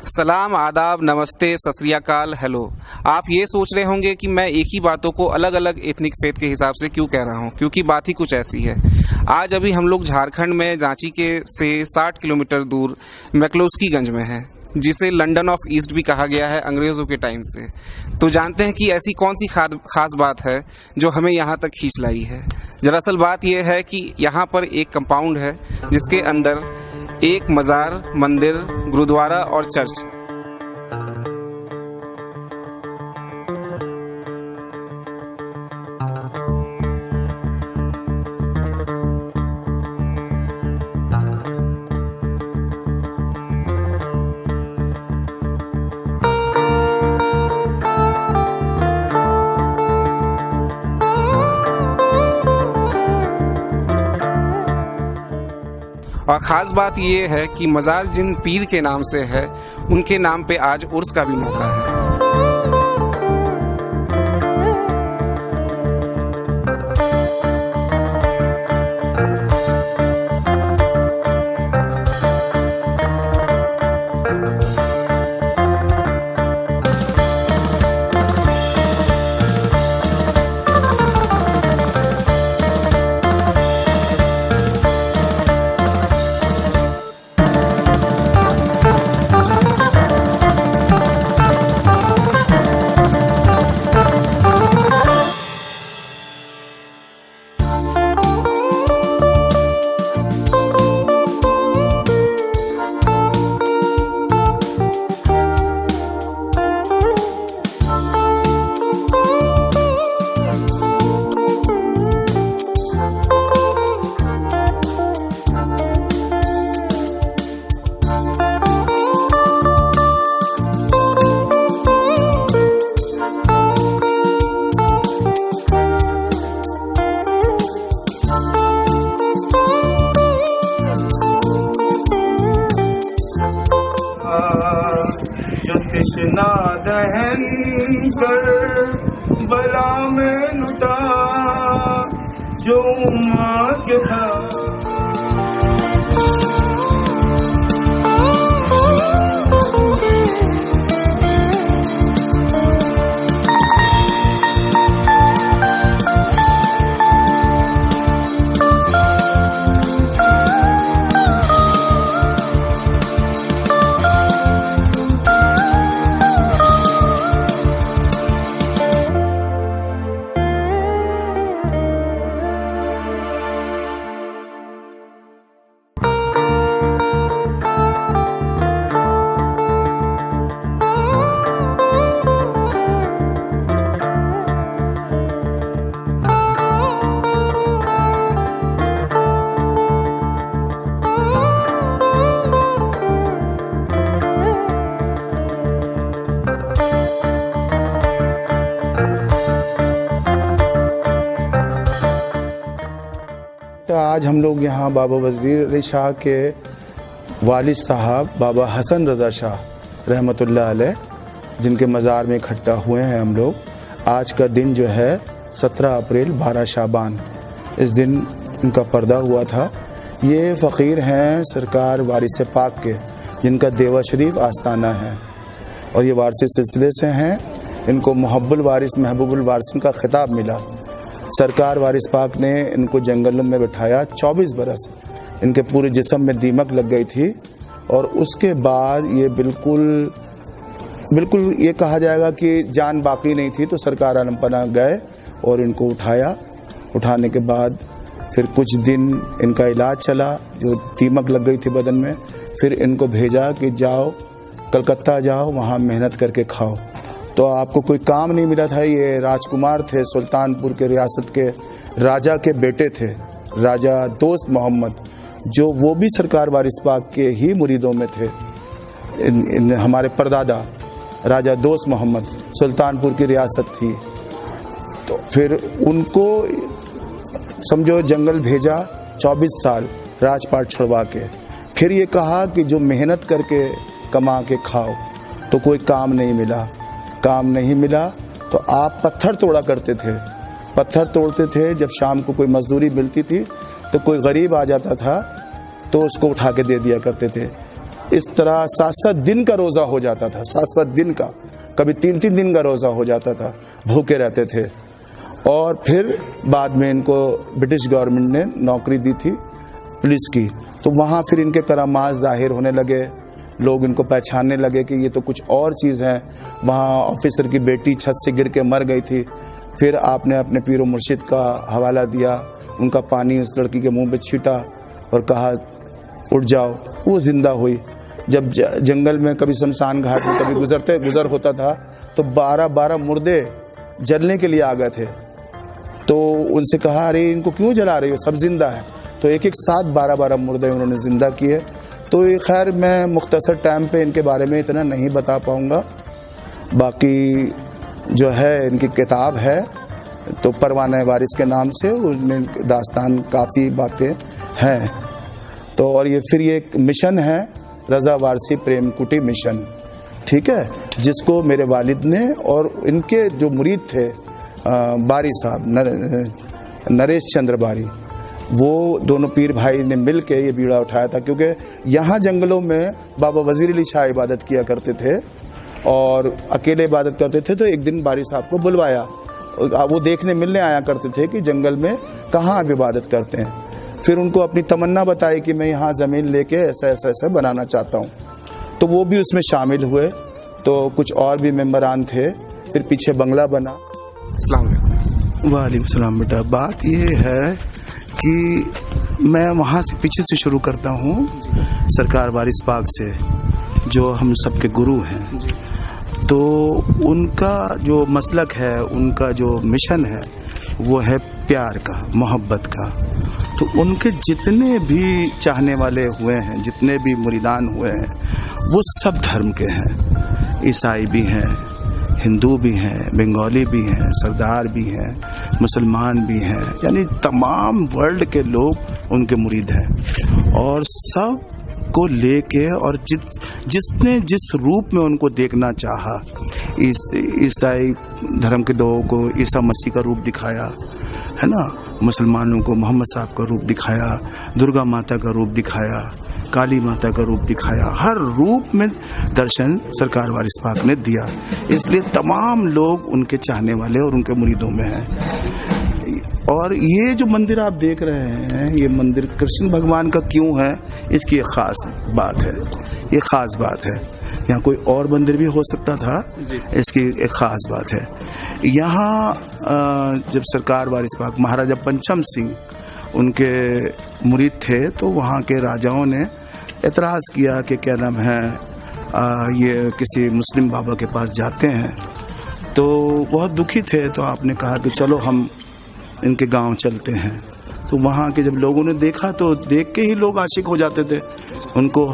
सलाम, आदाब, नमस्ते, सत श्री अकाल, हेलो। आप ये सोच रहे होंगे कि मैं एक ही बातों को अलग अलग एथनिक फेथ के हिसाब से क्यों कह रहा हूँ, क्योंकि बात ही कुछ ऐसी है। आज अभी हम लोग झारखंड में रांची के से 60 किलोमीटर दूर मैक्लोस्कीगंज में हैं, जिसे लंदन ऑफ ईस्ट भी कहा गया है अंग्रेज़ों के टाइम से। तो जानते हैं कि ऐसी कौन सी खास बात है जो हमें यहाँ तक खींच लाई है। दरअसल बात यह है कि यहाँ पर एक कंपाउंड है जिसके अंदर एक मज़ार, मंदिर, गुरुद्वारा और चर्च। और ख़ास बात ये है कि मज़ार जिन पीर के नाम से है, उनके नाम पे आज उर्स का भी मौका है। जो तृष्णा दहन कर बला में लुटा, जो माँ के था आज हम लोग यहाँ बाबा वज़ीर अली शाह के वालिद साहब बाबा हसन रज़ा शाह रहमतुल्लाह अलैह, जिनके मज़ार में इकट्ठा हुए हैं हम लोग। आज का दिन जो है 17 अप्रैल 12 शाबान, इस दिन इनका पर्दा हुआ था। ये फ़कीर हैं सरकार वारिस पाक के, जिनका देवा शरीफ आस्थाना है और ये वारसी सिलसिले से हैं। इनको मुहब्बुल वारिस महबूबुल वारिसिन का खिताब मिला। सरकार वारिस पाक ने इनको जंगल में बिठाया। 24 बरस इनके पूरे जिस्म में दीमक लग गई थी और उसके बाद ये बिल्कुल ये कहा जाएगा कि जान बाकी नहीं थी। तो सरकार आलम पनाह गए और इनको उठाया। उठाने के बाद फिर कुछ दिन इनका इलाज चला, जो दीमक लग गई थी बदन में। फिर इनको भेजा कि जाओ कलकत्ता जाओ, वहाँ मेहनत करके खाओ। तो आपको कोई काम नहीं मिला था। ये राजकुमार थे, सुल्तानपुर के रियासत के राजा के बेटे थे, राजा दोस्त मोहम्मद, जो वो भी सरकार वारिस पाक के ही मुरीदों में थे। हमारे परदादा राजा दोस्त मोहम्मद, सुल्तानपुर की रियासत थी। तो फिर उनको समझो जंगल भेजा 24 साल राजपाट छुड़वा के। फिर ये कहा कि जो मेहनत करके कमा के खाओ। तो कोई काम नहीं मिला तो आप पत्थर तोड़ा करते थे। पत्थर तोड़ते थे। जब शाम को कोई मजदूरी मिलती थी तो कोई गरीब आ जाता था तो उसको उठा के दे दिया करते थे। इस तरह 7-7 दिन का रोज़ा हो जाता था, 7-7 दिन का, कभी 3-3 दिन का रोज़ा हो जाता था, भूखे रहते थे। और फिर बाद में इनको ब्रिटिश गवर्नमेंट ने नौकरी दी थी पुलिस की, तो वहाँ फिर इनके करामात ज़ाहिर होने लगे, लोग इनको पहचानने लगे कि ये तो कुछ और चीज़ है। वहाँ ऑफिसर की बेटी छत से गिर के मर गई थी, फिर आपने अपने पीरो मुर्शिद का हवाला दिया, उनका पानी उस लड़की के मुंह पे छीटा और कहा उठ जाओ, वो जिंदा हुई। जब जंगल में कभी शमशान घाट में कभी गुजर होता था तो 12-12 मुर्दे जलने के लिए आ गए थे, तो उनसे कहा अरे इनको क्यों जला रही हो, सब जिंदा है। तो एक साथ 12-12 मुर्दे उन्होंने जिंदा किए। तो ये खैर मैं मुख्तसर टाइम पे इनके बारे में इतना नहीं बता पाऊँगा, बाकी जो है इनकी किताब है तो परवाना वारिस के नाम से, उनमें दास्तान काफ़ी बातें हैं। तो और ये फिर ये एक मिशन है रज़ा वारसी प्रेम कुटी मिशन, ठीक है, जिसको मेरे वालिद ने और इनके जो मुरीद थे बारी साहब नरेश चंद्र बारी, वो दोनों पीर भाई ने मिल के ये बीड़ा उठाया था। क्योंकि यहाँ जंगलों में बाबा वजीर अली शाह इबादत किया करते थे और अकेले इबादत करते थे, तो एक दिन बारी साहब को बुलवाया, वो देखने मिलने आया करते थे कि जंगल में कहाँ आप इबादत करते हैं। फिर उनको अपनी तमन्ना बताई कि मैं यहाँ ज़मीन लेके ऐसा ऐसा ऐसा बनाना चाहता हूँ, तो वो भी उसमें शामिल हुए। तो कुछ और भी मेंबरान थे, फिर पीछे बंगला बना। अस्सलाम वालेकुम। वालेकुम सलाम। बेटा बात ये है कि मैं वहाँ से पीछे से शुरू करता हूँ, सरकार वारिस पाक से, जो हम सबके गुरु हैं। तो उनका जो मसलक है, उनका जो मिशन है, वो है प्यार का, मोहब्बत का। तो उनके जितने भी चाहने वाले हुए हैं, जितने भी मुरीदान हुए हैं, वो सब धर्म के हैं। ईसाई भी हैं, हिंदू भी हैं, बंगाली भी हैं, सरदार भी हैं, मुसलमान भी हैं, यानी तमाम वर्ल्ड के लोग उनके मुरीद हैं। और सब को लेके और जिसने जिस रूप में उनको देखना चाहा, ईसाई धर्म के लोगों को ईसा मसीह का रूप दिखाया है ना, मुसलमानों को मोहम्मद साहब का रूप दिखाया, दुर्गा माता का रूप दिखाया, काली माता का रूप दिखाया, हर रूप में दर्शन सरकार वारिस पाक ने दिया। इसलिए तमाम लोग उनके चाहने वाले और उनके मुरीदों में हैं। और ये जो मंदिर आप देख रहे हैं, ये मंदिर कृष्ण भगवान का क्यों है, इसकी एक ख़ास बात है, ये ख़ास बात है। यहाँ कोई और मंदिर भी हो सकता था, इसकी एक ख़ास बात है। यहाँ जब सरकार वारिस पाक महाराजा पंचम सिंह उनके मुरीद थे, तो वहाँ के राजाओं ने एतराज़ किया कि क्या नाम है, ये किसी मुस्लिम बाबा के पास जाते हैं। तो बहुत दुखी थे, तो आपने कहा कि चलो हम इनके गांव चलते हैं। तो वहाँ के जब लोगों ने देखा, तो देख के ही लोग आशिक हो जाते थे उनको,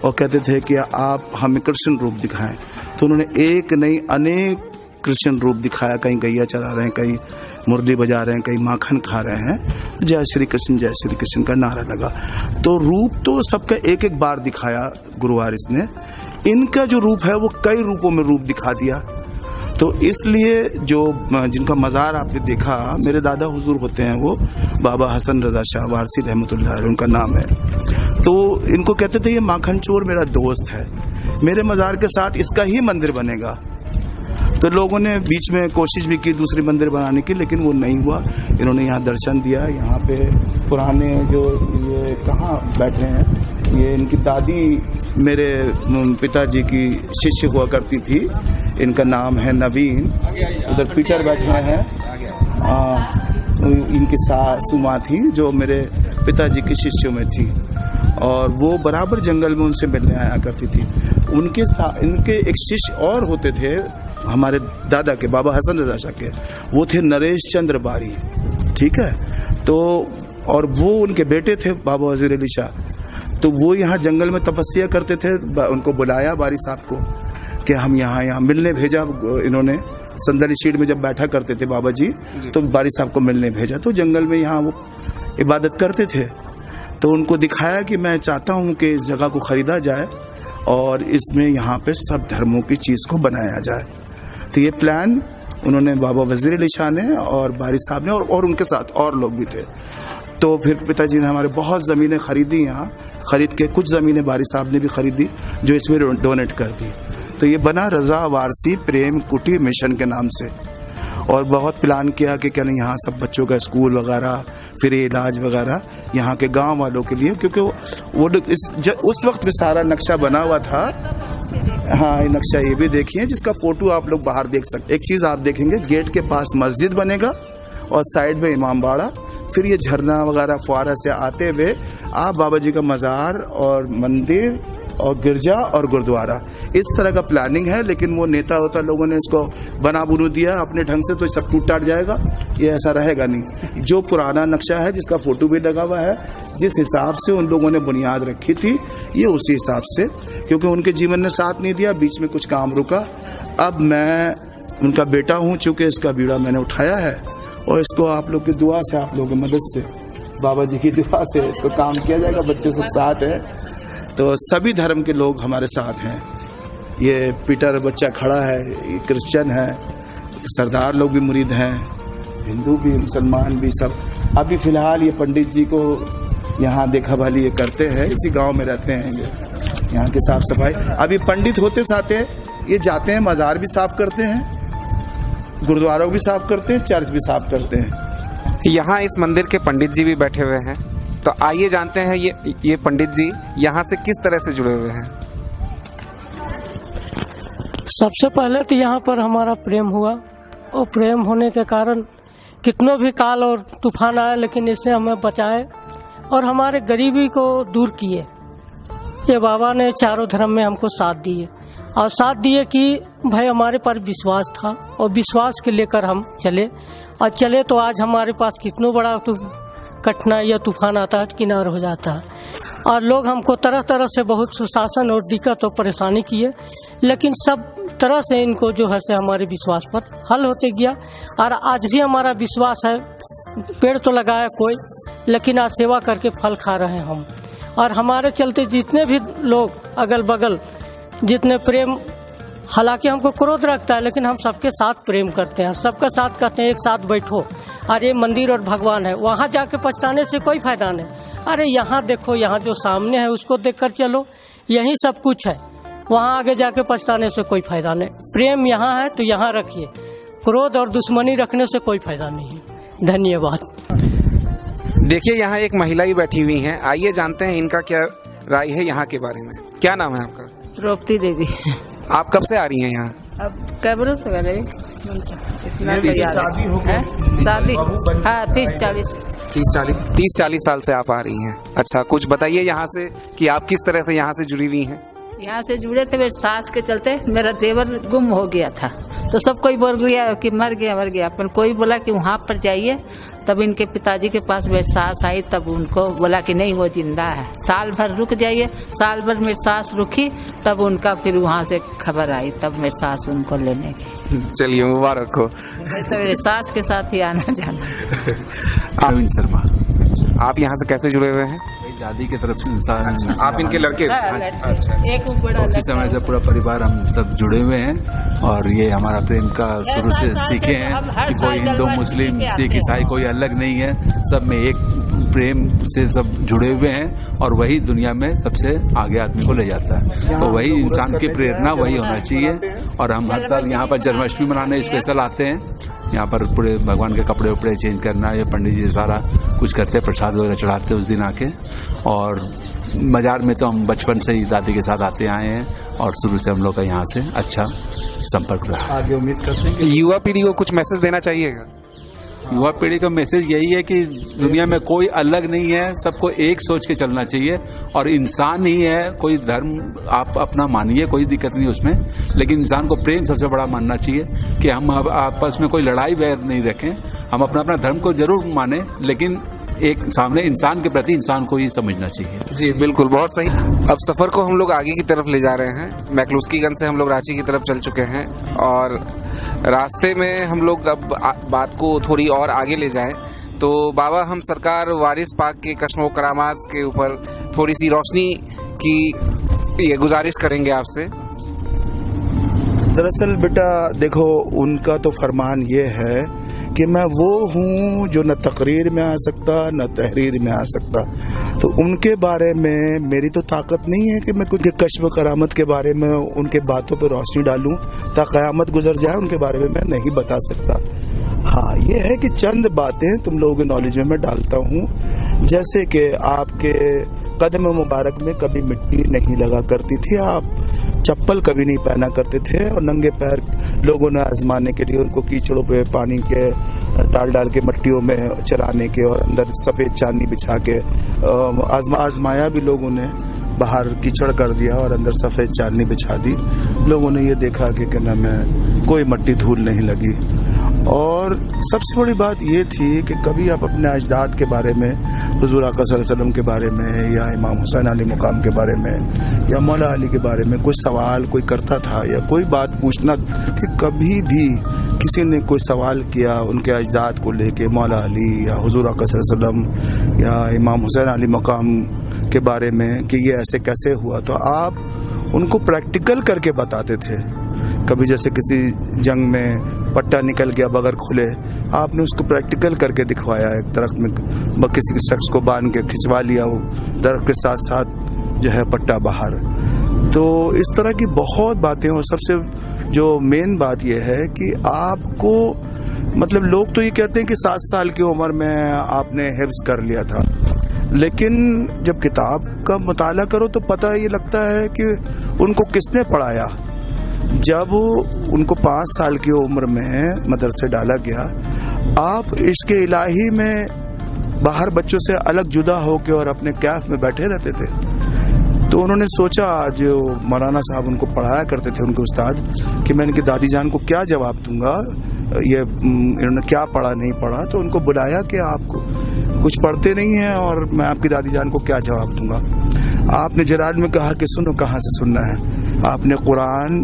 और कहते थे कि आप हमें कृष्ण रूप दिखाएं। तो उन्होंने एक नहीं अनेक कृष्ण रूप दिखाया, कहीं गैया चला रहे हैं, कहीं मुरली बजा रहे हैं, कहीं माखन खा रहे हैं, जय श्री कृष्ण का नारा लगा। तो रूप तो सबका एक एक बार दिखाया गुरु वारिस ने, इनका जो रूप है वो कई रूपों में रूप दिखा दिया। तो इसलिए जो जिनका मज़ार आपने देखा, मेरे दादा हुजूर होते हैं, वो बाबा हसन रज़ा शाह वारसी रहमतुल्लाह अलैह उनका नाम है। तो इनको कहते थे ये माखन चोर मेरा दोस्त है, मेरे मज़ार के साथ इसका ही मंदिर बनेगा। तो लोगों ने बीच में कोशिश भी की दूसरी मंदिर बनाने की, लेकिन वो नहीं हुआ। इन्होंने यहाँ दर्शन दिया। यहाँ पे पुराने जो ये कहाँ बैठे हैं, ये इनकी दादी मेरे पिताजी की शिष्य हुआ करती थी, इनका नाम है नवीन। उधर पीटर बैठे हैं, इनकी सासू माँ थी जो मेरे पिताजी की शिष्यों में थी, और वो बराबर जंगल में उनसे मिलने आया करती थी। इनके एक शिष्य और होते थे हमारे दादा के, बाबा हसन रज़ा शाह के, वो थे नरेश चंद्र बारी, ठीक है। तो और वो उनके बेटे थे बाबा वजीर अली शाह। तो वो यहाँ जंगल में तपस्या करते थे। उनको बुलाया बारी साहब को कि हम यहाँ मिलने भेजा। इन्होंने संदली शीट में जब बैठा करते थे बाबा जी, तो बारी साहब को मिलने भेजा। तो जंगल में यहाँ वो इबादत करते थे। तो उनको दिखाया कि मैं चाहता हूँ कि इस जगह को ख़रीदा जाए और इसमें यहाँ पे सब धर्मों की चीज़ को बनाया जाए। तो ये प्लान उन्होंने बाबा वजीर अली शाह ने और बारी साहब ने और उनके साथ और लोग भी थे। तो फिर पिताजी ने हमारे बहुत ज़मीनें खरीदी, यहाँ खरीद के कुछ ज़मीनें बारी साहब ने भी खरीदी जो इसमें डोनेट कर दी। तो ये बना रज़ा वारसी प्रेम कुटीर मिशन के नाम से। और बहुत प्लान किया कि क्या नहीं यहाँ सब बच्चों का स्कूल वगैरह, फिर इलाज वगैरह यहाँ के गांव वालों के लिए, क्योंकि वो उस वक्त में सारा नक्शा बना हुआ था। हाँ, ये नक्शा ये भी देखिए जिसका फोटो आप लोग बाहर देख सकते। एक चीज़ आप देखेंगे, गेट के पास मस्जिद बनेगा और साइड में इमाम बाड़ा, फिर ये झरना वगैरह फुआरा से आते हुए आप बाबा जी का मज़ार और मंदिर और गिरजा और गुरुद्वारा, इस तरह का प्लानिंग है। लेकिन वो नेता होता लोगों ने इसको बना बुनू दिया अपने ढंग से, तो सब टूट टाट जाएगा, ये ऐसा रहेगा नहीं। जो पुराना नक्शा है जिसका फोटो भी लगा हुआ है, जिस हिसाब से उन लोगों ने बुनियाद रखी थी, ये उसी हिसाब से, क्योंकि उनके जीवन ने साथ नहीं दिया, बीच में कुछ काम रुका। अब मैं उनका बेटा हूँ, चूँकि इसका बीड़ा मैंने उठाया है और इसको आप लोग की दुआ से, आप लोगों की मदद से, बाबा जी की दुआ से इसको काम किया जाएगा। बच्चे सब साथ हैं, तो सभी धर्म के लोग हमारे साथ हैं। ये पीटर बच्चा खड़ा है, ये क्रिश्चियन है, सरदार लोग भी मुरीद हैं, हिंदू भी, मुसलमान भी, सब। अभी फ़िलहाल ये पंडित जी को यहाँ देखा भाली ये करते हैं, इसी गांव में रहते हैं, यहाँ की साफ सफाई। अभी पंडित होते साथ ये जाते हैं, मज़ार भी साफ करते हैं, गुरुद्वारा भी साफ करते हैं, चर्च भी साफ करते हैं। यहाँ इस मंदिर के पंडित जी भी बैठे हुए हैं, तो आइए जानते हैं ये पंडित जी यहाँ से किस तरह से जुड़े हुए हैं। सबसे पहले तो यहाँ पर हमारा प्रेम हुआ, और प्रेम होने के कारण कितनों भी काल और तूफान आए, लेकिन इससे हमें बचाए और हमारे गरीबी को दूर किए। ये बाबा ने चारों धर्म में हमको साथ दिए, और साथ दिए कि भाई हमारे पर विश्वास था, और विश्वास के लेकर हम चले, और चले तो आज हमारे पास कितनों बड़ा कठिनाई या तूफान आता है, किनार हो जाता है। और लोग हमको तरह तरह से बहुत सुशासन और दिक्कत और परेशानी किए, लेकिन सब तरह से इनको जो है से हमारे विश्वास पर हल होते गया। और आज भी हमारा विश्वास है, पेड़ तो लगाया कोई, लेकिन आज सेवा करके फल खा रहे हैं हम। और हमारे चलते जितने भी लोग अगल बगल जितने प्रेम, हालांकि हमको क्रोध रखता है, लेकिन हम सबके साथ प्रेम करते हैं, सबका साथ कहते हैं एक साथ बैठो। और ये मंदिर और भगवान है, वहाँ जाके पछताने से कोई फायदा नहीं। अरे यहाँ देखो, यहाँ जो सामने है उसको देखकर चलो, यही सब कुछ है, वहाँ आगे जाके पछताने से कोई फायदा नहीं। प्रेम यहाँ है तो यहाँ रखिए, क्रोध और दुश्मनी रखने से कोई फायदा नहीं। धन्यवाद। देखिए यहाँ एक महिला ही बैठी हुई हैं, आइए जानते हैं इनका क्या राय है यहाँ के बारे में। क्या नाम है आपका? द्रौपदी देवी। आप कब से आ रही हैं यहाँ? अब कई बरस हो गए, शादी हो गई? शादी हाँ 30-40 साल से आप आ रही हैं। अच्छा, कुछ बताइए यहाँ से कि आप किस तरह से यहाँ से जुड़ी हुई हैं। यहाँ से जुड़े थे, मेरे सास के चलते मेरा देवर गुम हो गया था, तो सब कोई बोल गया कि मर गया। पर कोई बोला कि वहाँ पर जाइए, तब इनके पिताजी के पास मेरी सास आई, तब उनको बोला कि नहीं वो जिंदा है, साल भर रुक जाइए। साल भर मेरी सास रुकी, तब उनका फिर वहाँ से खबर आई, तब मेरी सास उनको लेने गई। चलिए मुबारक हो। तो मेरे सास के साथ ही आना जाना। प्रवीण शर्मा। आप यहाँ से कैसे जुड़े हुए हैं? दादी की तरफ से इंसान। आप इनके लड़के? एक बड़ा उसी समय से पूरा परिवार हम सब जुड़े हुए हैं, और ये हमारा प्रेम का शुरू से सीखे हैं कि कोई हिंदू मुस्लिम सिख ईसाई कोई अलग नहीं है, सब में एक प्रेम से सब जुड़े हुए हैं, और वही दुनिया में सबसे आगे आदमी को ले जाता है। तो वही इंसान की प्रेरणा वही होना चाहिए। और हम हर साल यहाँ पर जन्माष्टमी मनाने स्पेशल आते हैं। यहाँ पर पूरे भगवान के कपड़े उपड़े चेंज करना, ये पंडित जी सारा कुछ करते हैं, प्रसाद वगैरह चढ़ाते हैं उस दिन आके। और मज़ार में तो हम बचपन से ही दादी के साथ आते आए हैं, और शुरू से हम लोग का यहाँ से अच्छा संपर्क रहा। आगे उम्मीद करते हैं कि युवा पीढ़ी को कुछ मैसेज देना चाहिएगा। युवा पीढ़ी का मैसेज यही है कि दुनिया में कोई अलग नहीं है, सबको एक सोच के चलना चाहिए, और इंसान ही है। कोई धर्म आप अपना मानिए, कोई दिक्कत नहीं उसमें, लेकिन इंसान को प्रेम सबसे बड़ा मानना चाहिए। कि हम आपस में कोई लड़ाई वैर नहीं रखें, हम अपना अपना धर्म को जरूर माने, लेकिन एक सामने इंसान के प्रति इंसान को ही समझना चाहिए। जी बिल्कुल, बहुत सही। अब सफ़र को हम लोग आगे की तरफ ले जा रहे हैं। मैक्लुस्कीगंज से हम लोग रांची की तरफ चल चुके हैं, और रास्ते में हम लोग अब बात को थोड़ी और आगे ले जाएं तो बाबा हम सरकार वारिस पाक के कश्म व करामात के ऊपर थोड़ी सी रोशनी की ये गुजारिश करेंगे आपसे। दरअसल बेटा देखो, उनका तो फरमान ये है कि मैं वो हूँ जो न तकरीर में आ सकता न तहरीर में आ सकता। तो उनके बारे में मेरी तो ताकत नहीं है कि मैं कुछ कश्फ करामत के बारे में उनके बातों पर रोशनी डालूं, ता क़यामत गुजर जाए उनके बारे में मैं नहीं बता सकता। हाँ, ये है कि चंद बातें तुम लोगों के नॉलेज में मैं डालता हूँ, जैसे कि आपके कदम मुबारक में कभी मिट्टी नहीं लगा करती थी, आप चप्पल कभी नहीं पहना करते थे, और नंगे पैर लोगों ने आजमाने के लिए उनको कीचड़ों पे पानी के डाल के मट्टियों में चलाने के और अंदर सफ़ेद चांदनी बिछा के आजमाया भी लोगों ने, बाहर कीचड़ कर दिया और अंदर सफ़ेद चांदनी बिछा दी। लोगों ने ये देखा कि क्या नाम है, कोई मट्टी धूल नहीं लगी। और सबसे बड़ी बात ये थी कि कभी आप अपने अजदाद के बारे में, हुजूर आका सल्लल्लाहु अलैहि वसल्लम के बारे में, या इमाम हुसैन अली मुकाम के बारे में, या मौला अली के बारे में कोई सवाल कोई करता था या कोई बात पूछना, कि कभी भी किसी ने कोई सवाल किया उनके अजदाद को लेके, मौला अली या हुजूर आका सल्लल्लाहु अलैहि वसल्लम या इमाम हुसैन अली मुकाम के बारे में कि ये ऐसे कैसे हुआ, तो आप उनको प्रैक्टिकल करके बताते थे। कभी जैसे किसी जंग में पट्टा निकल गया बगैर खुले, आपने उसको प्रैक्टिकल करके दिखवाया। एक दरख्त में किसी शख्स को बांध के खिंचवा लिया, वो दरख्त के साथ साथ जो है पट्टा बाहर। तो इस तरह की बहुत बातें। और सबसे जो मेन बात यह है कि आपको, मतलब लोग तो ये कहते हैं कि 7 साल की उम्र में आपने हिफ्ज़ कर लिया था, लेकिन जब किताब का मुताला करो तो पता ये लगता है कि उनको किसने पढ़ाया। जब उनको 5 साल की उम्र में मदरसे डाला गया, आप इश्क़ इलाही में बाहर बच्चों से अलग जुदा होकर और अपने कैफ में बैठे रहते थे। तो उन्होंने सोचा, जो मौलाना साहब उनको पढ़ाया करते थे, उनके उस्ताद, कि मैं इनकी दादी जान को क्या जवाब दूंगा, ये इन्होंने क्या पढ़ा नहीं पढ़ा। तो उनको बुलाया कि आपको कुछ पढ़ते नहीं हैं और मैं आपकी दादी जान को क्या जवाब दूंगा। आपने जलाल में कहा कि सुनो, कहाँ से सुनना है। आपने कुरान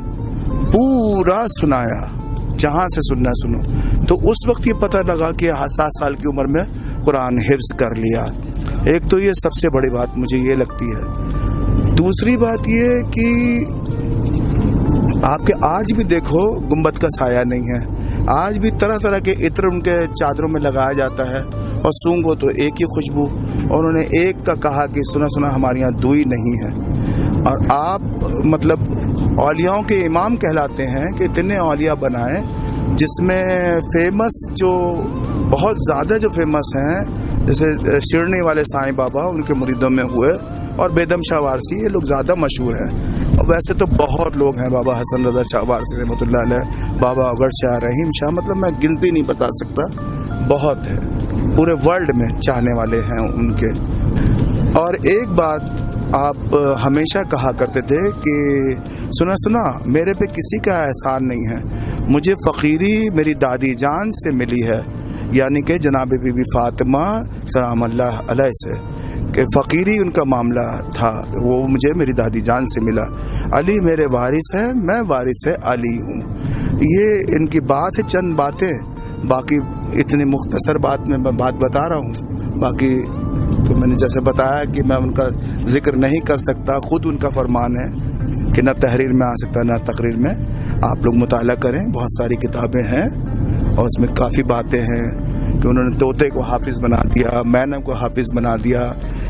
पूरा सुनाया, जहाँ से सुनना सुनो। तो उस वक्त ये पता लगा कि 7 साल की उम्र में कुरान हिफ्ज़ कर लिया। एक तो ये सबसे बड़ी बात मुझे ये लगती है। दूसरी बात ये कि आपके आज भी देखो गुंबद का साया नहीं है, आज भी तरह तरह के इत्र उनके चादरों में लगाया जाता है, और सूंघो तो एक ही खुशबू। और उन्होंने एक का कहा कि सुना सुना हमारे यहाँ दुई नहीं है। और आप मतलब औलियाओं के इमाम कहलाते हैं कि इतने औलिया बनाए, जिसमें फेमस जो बहुत ज़्यादा जो फेमस हैं, जैसे शिरनी वाले साईं बाबा उनके मुरीदों में हुए, और बेदम शाह वारसी, ये लोग ज़्यादा मशहूर हैं। और वैसे तो बहुत लोग हैं, बाबा हसन रज़ा शाह वारसी रहमतुल्लाह अलैह, बाबा अगर शाह, रहीम शाह, मतलब मैं गिनती नहीं बता सकता, बहुत है। पूरे वर्ल्ड में चाहने वाले हैं उनके। और एक बात आप हमेशा कहा करते थे कि सुना सुना मेरे पे किसी का एहसान नहीं है, मुझे फ़कीरी मेरी दादी जान से मिली है, यानी कि जनाब बीबी फातिमा सलाम अल्लाह अलैह से, कि फ़कीरी उनका मामला था, वो मुझे मेरी दादी जान से मिला। अली मेरे वारिस है, मैं वारिस है अली हूँ। ये इनकी बात है, चंद बातें। बाकी इतनी मुख्तसर बात में मैं बात बता रहा हूँ। बाकी तो मैंने जैसे बताया कि मैं उनका जिक्र नहीं कर सकता, खुद उनका फरमान है कि न तहरीर में आ सकता न तकरीर में। आप लोग मुताला करें, बहुत सारी किताबें हैं और उसमें काफ़ी बातें हैं कि उन्होंने तोते को हाफिज़ बना दिया, मैना को हाफिज़ बना दिया,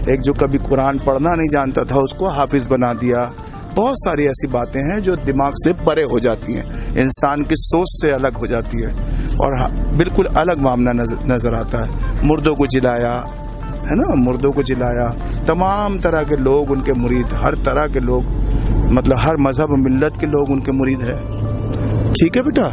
एक जो कभी कुरान पढ़ना नहीं जानता था उसको हाफिज़ बना दिया। बहुत सारी ऐसी बातें हैं जो दिमाग से परे हो जाती हैं, इंसान की सोच से अलग हो जाती है, और बिल्कुल अलग मामला नज़र आता है। मुर्दों को जिलाया, है ना, मुर्दों को जिलाया, तमाम तरह के लोग उनके मुरीद, हर तरह के लोग, मतलब हर मजहब मिल्लत के लोग उनके मुरीद है। ठीक है बेटा।